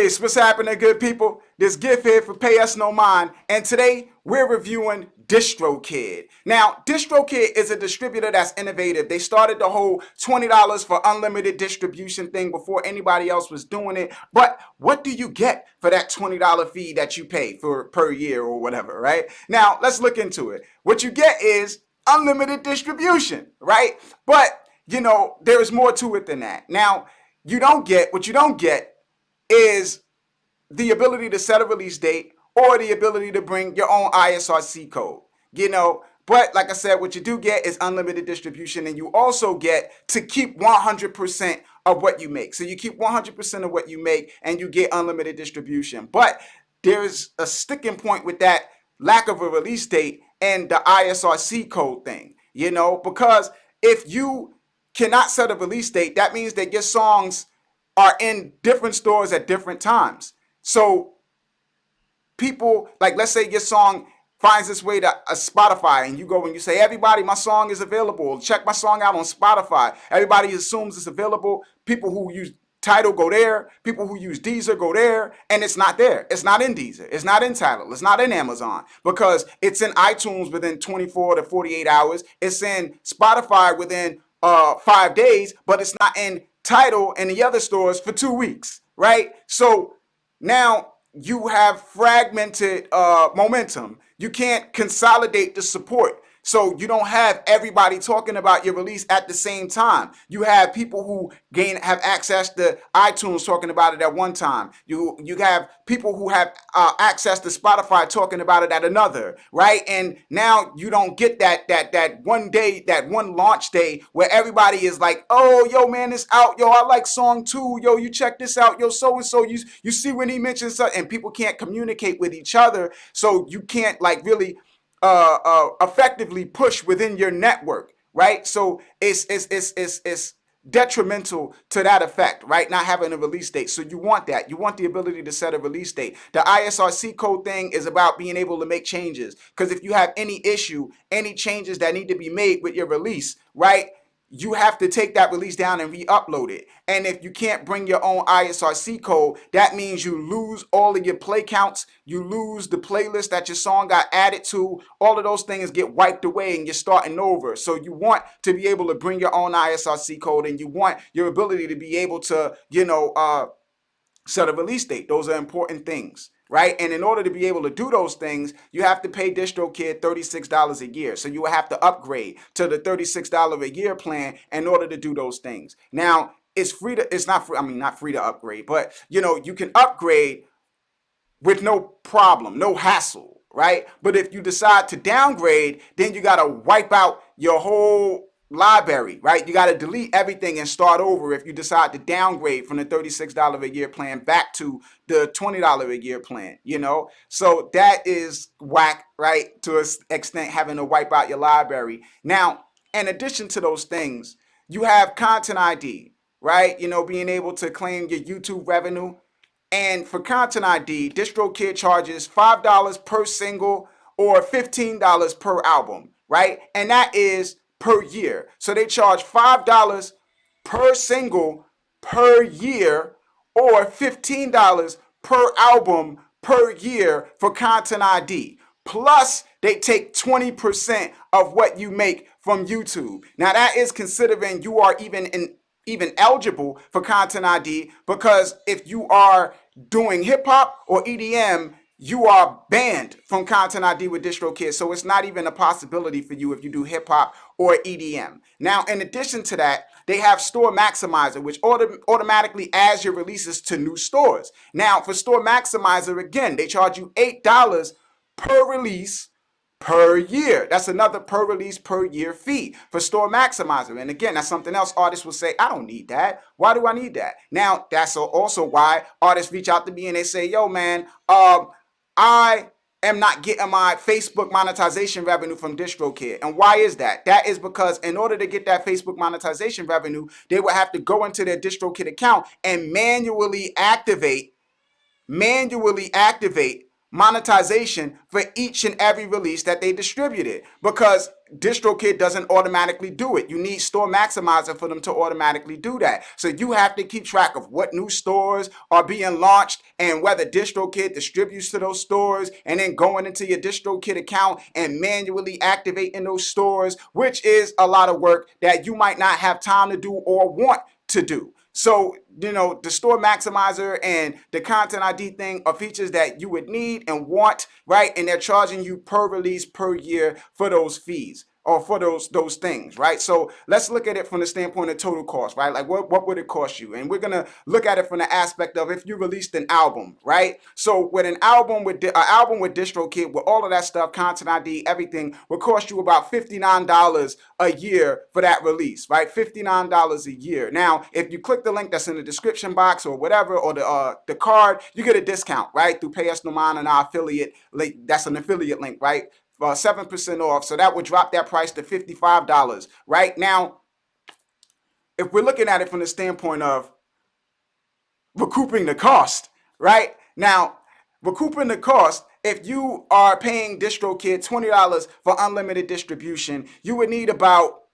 Peace. What's happening, good people? This gift here for Pay Us No Mind, and today we're reviewing Distrokid. Now, Distrokid is a distributor that's innovative. They started the whole $20 for unlimited distribution thing before anybody else was doing it. But what do you get for that $20 fee that you pay for per year or whatever, right? Now, let's look into it. What you get is unlimited distribution, right? But, there's more to it than that. Now, what you don't get is the ability to set a release date or the ability to bring your own ISRC code, But like I said, what you do get is unlimited distribution, and you also get to keep 100% of what you make. So you keep 100% of what you make and you get unlimited distribution. But there's a sticking point with that lack of a release date and the ISRC code thing, because if you cannot set a release date, that means that your songs are in different stores at different times. So people, like, let's say your song finds its way to a Spotify, and you go and you say, everybody, my song is available. Check my song out on Spotify. Everybody assumes it's available. People who use Tidal go there. People who use Deezer go there, and it's not there. It's not in Deezer. It's not in Tidal. It's not in Amazon, because it's in iTunes within 24 to 48 hours. It's in Spotify within 5 days, but it's not in Tidal and the other stores for 2 weeks, right? So now you have fragmented momentum. You can't consolidate the support. So you don't have everybody talking about your release at the same time. You have people who have access to iTunes talking about it at one time. You have people who have access to Spotify talking about it at another, right? And now you don't get that one day, that one launch day where everybody is like, oh, yo, man, it's out. Yo, I like song 2. Yo, you check this out. Yo, so-and-so, you see when he mentions something, and people can't communicate with each other. So you can't really effectively push within your network, right? So it's detrimental to that effect, right? Not having a release date. So you want that. You want the ability to set a release date. The ISRC code thing is about being able to make changes, because if you have any issue, any changes that need to be made with your release, right, you have to take that release down and re-upload it. And if you can't bring your own ISRC code, that means you lose all of your play counts. You lose the playlist that your song got added to. All of those things get wiped away and you're starting over. So you want to be able to bring your own ISRC code, and you want your ability to be able to, set a release date. Those are important things, right? And in order to be able to do those things, you have to pay DistroKid $36 a year. So you will have to upgrade to the $36 a year plan in order to do those things. Now, it's not free to upgrade, but you can upgrade with no problem, no hassle, right? But if you decide to downgrade, then you got to wipe out your whole library, right? You got to delete everything and start over if you decide to downgrade from the $36 a year plan back to the $20 a year plan, So that is whack, right? To an extent, having to wipe out your library. Now, in addition to those things, you have Content ID, right? Being able to claim your YouTube revenue. And for Content ID, DistroKid charges $5 per single or $15 per album, right? And that is per year. So they charge $5 per single per year or $15 per album per year for Content ID. Plus, they take 20% of what you make from YouTube. Now, that is considering you are even eligible for Content ID, because if you are doing hip hop or EDM, you are banned from Content ID with DistroKid. So it's not even a possibility for you if you do hip hop or EDM. Now, in addition to that, they have Store Maximizer, which automatically adds your releases to new stores. Now, for Store Maximizer, again, they charge you $8 per release per year. That's another per release per year fee for Store Maximizer. And again, that's something else artists will say, I don't need that. Why do I need that? Now, that's also why artists reach out to me and they say, yo, man, I am not getting my Facebook monetization revenue from DistroKid. And why is that? That is because in order to get that Facebook monetization revenue, they would have to go into their DistroKid account and manually activate monetization for each and every release that they distributed, because DistroKid doesn't automatically do it. You need Store Maximizer for them to automatically do that. So you have to keep track of what new stores are being launched and whether DistroKid distributes to those stores and then going into your DistroKid account and manually activating those stores, which is a lot of work that you might not have time to do or want to do. So, the store maximizer and the content ID thing are features that you would need and want, right? And they're charging you per release per year for those fees or for those things, right? So let's look at it from the standpoint of total cost, right? Like what would it cost you? And we're gonna look at it from the aspect of if you released an album, right? So with an album with DistroKid, with all of that stuff, content ID, everything, would cost you about $59 a year for that release, right? $59 a year. Now, if you click the link that's in the description box or whatever, or the card, you get a discount, right? Through Payusnomind and our affiliate link. That's an affiliate link, right? 7% off. So that would drop that price to $55, right? Now, if we're looking at it from the standpoint of recouping the cost, right? Now, recouping the cost, if you are paying DistroKid $20 for unlimited distribution, you would need about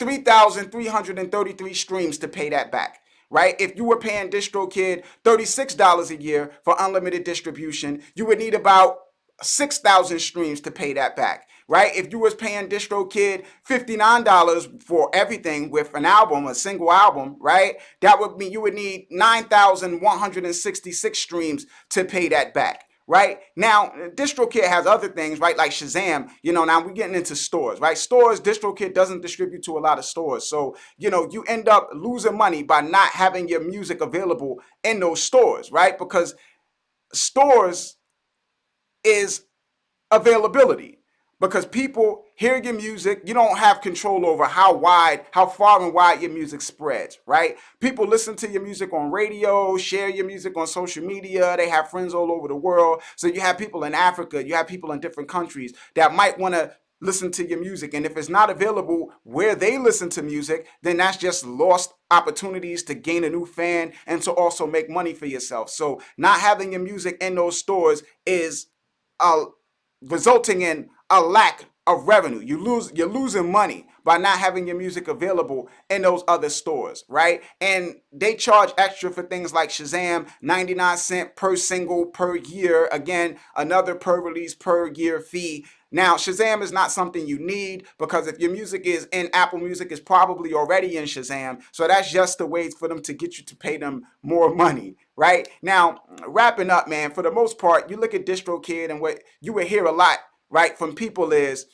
3,333 streams to pay that back, right? If you were paying DistroKid $36 a year for unlimited distribution, you would need about 6,000 streams to pay that back, right? If you was paying DistroKid $59 for everything with an album, a single album, right? That would mean you would need 9,166 streams to pay that back. Right now, DistroKid has other things, right? Like Shazam. Now we're getting into stores, right? Stores, DistroKid doesn't distribute to a lot of stores, so you end up losing money by not having your music available in those stores, right? Because stores is availability, because people hear your music. You don't have control over how far and wide your music spreads, right? People listen to your music on radio, share your music on social media. They have friends all over the world. So you have people in Africa, you have people in different countries that might want to listen to your music. And if it's not available where they listen to music, then that's just lost opportunities to gain a new fan and to also make money for yourself. So not having your music in those stores is resulting in a lack of revenue. You're losing money by not having your music available in those other stores, right? And they charge extra for things like Shazam, 99 cents per single per year. Again, another per release per year fee. Now, Shazam is not something you need, because if your music is in Apple Music, it's probably already in Shazam. So that's just a way for them to get you to pay them more money, right? Now, wrapping up, man, for the most part, you look at DistroKid, and what you would hear a lot, right, from people is,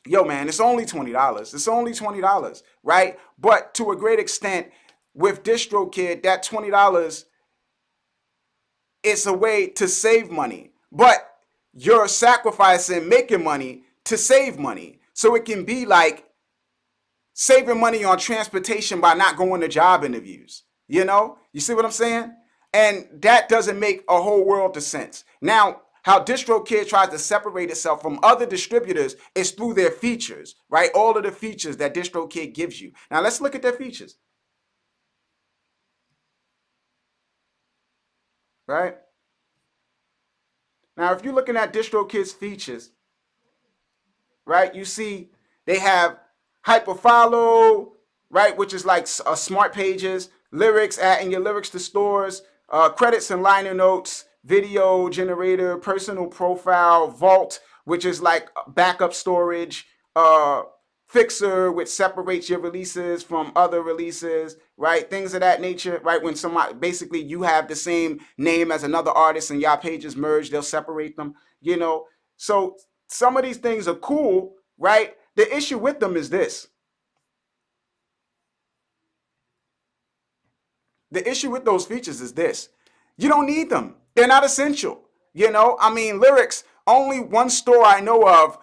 yo, man, it's only $20. It's only $20, right? But to a great extent, with DistroKid, that $20 is a way to save money. But you're sacrificing making money to save money. So it can be like saving money on transportation by not going to job interviews. You see what I'm saying? And that doesn't make a whole world of sense. Now, how DistroKid tries to separate itself from other distributors is through their features, right? All of the features that DistroKid gives you. Now, let's look at their features, right? Now, if you're looking at DistroKid's features, right, you see they have hyperfollow, right, which is like smart pages, lyrics, adding your lyrics to stores, credits and liner notes, video generator, personal profile, vault, which is like backup storage, fixer, which separates your releases from other releases, right? Things of that nature, right? When somebody, basically you have the same name as another artist and y'all pages merge, they'll separate them, So some of these things are cool, right? The issue with them is this. The issue with those features is this. You don't need them. They're not essential. Lyrics, only one store I know of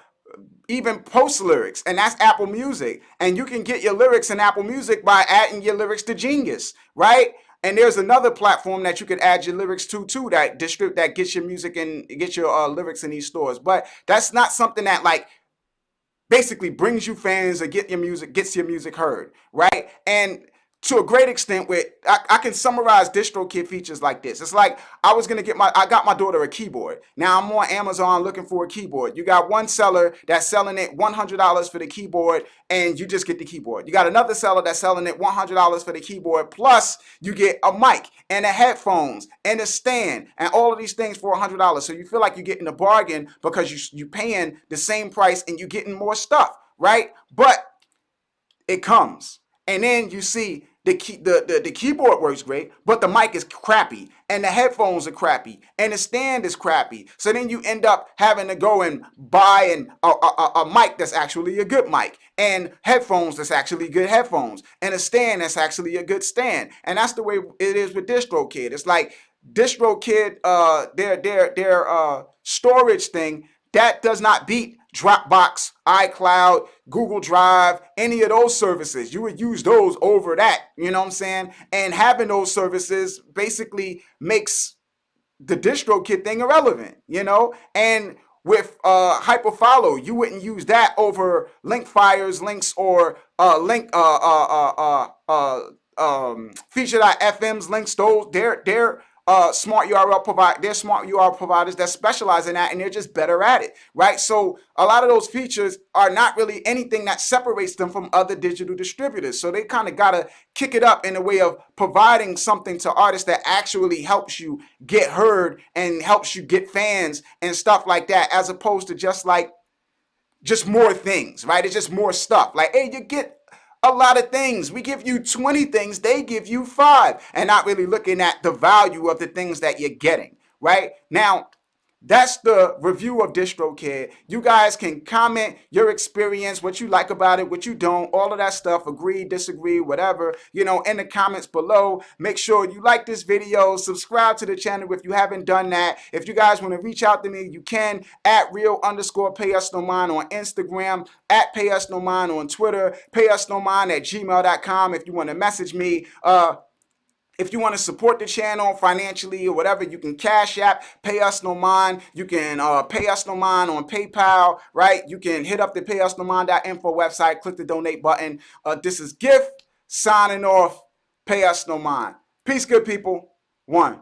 even posts lyrics, and that's Apple Music. And you can get your lyrics in Apple Music by adding your lyrics to Genius, right? And there's another platform that you could add your lyrics to too, that gets your music and get your lyrics in these stores. But that's not something that like basically brings you fans or gets your music heard, right? And to a great extent where I can summarize Distrokid features like this. It's like I got my daughter a keyboard. Now I'm on Amazon looking for a keyboard. You got one seller that's selling it $100 for the keyboard, and you just get the keyboard. You got another seller that's selling it $100 for the keyboard, plus you get a mic and the headphones and a stand and all of these things for $100. So you feel like you're getting a bargain because you paying the same price and you're getting more stuff, right? But it comes. And then you see the keyboard works great, but the mic is crappy, and the headphones are crappy, and the stand is crappy. So then you end up having to go and buy a mic that's actually a good mic, and headphones that's actually good headphones, and a stand that's actually a good stand. And that's the way it is with Distrokid. It's like Distrokid, their storage thing, that does not beat Dropbox, iCloud, Google Drive, any of those services. You would use those over that, you know what I'm saying? And having those services basically makes the Distrokid thing irrelevant, you know? And with Hyperfollow, you wouldn't use that over Linkfire's links or Feature.fm's links. Those they're smart URL provide they're smart URL providers that specialize in that, and they're just better at it, right? So a lot of those features are not really anything that separates them from other digital distributors. So they kind of gotta kick it up in a way of providing something to artists that actually helps you get heard and helps you get fans and stuff like that, as opposed to just more things, right? It's just more stuff. Like, hey, you get a lot of things. We give you 20 things, they give you 5, and not really looking at the value of the things that you're getting, right? Now, that's the review of Distrokid. You guys can comment your experience, what you like about it, what you don't, all of that stuff, agree, disagree, whatever, you know, in the comments below. Make sure you like this video, subscribe to the channel if you haven't done that. If you guys want to reach out to me, you can at real_payusnomind on Instagram, at payusnomind on Twitter, payusnomind@gmail.com if you want to message me. If you want to support the channel financially or whatever, you can Cash App, Pay Us No Mind. You can Pay Us No Mind on PayPal, right? You can hit up the Payusnomind.info website, click the donate button. This is Gift signing off. Pay Us No Mind. Peace, good people. One.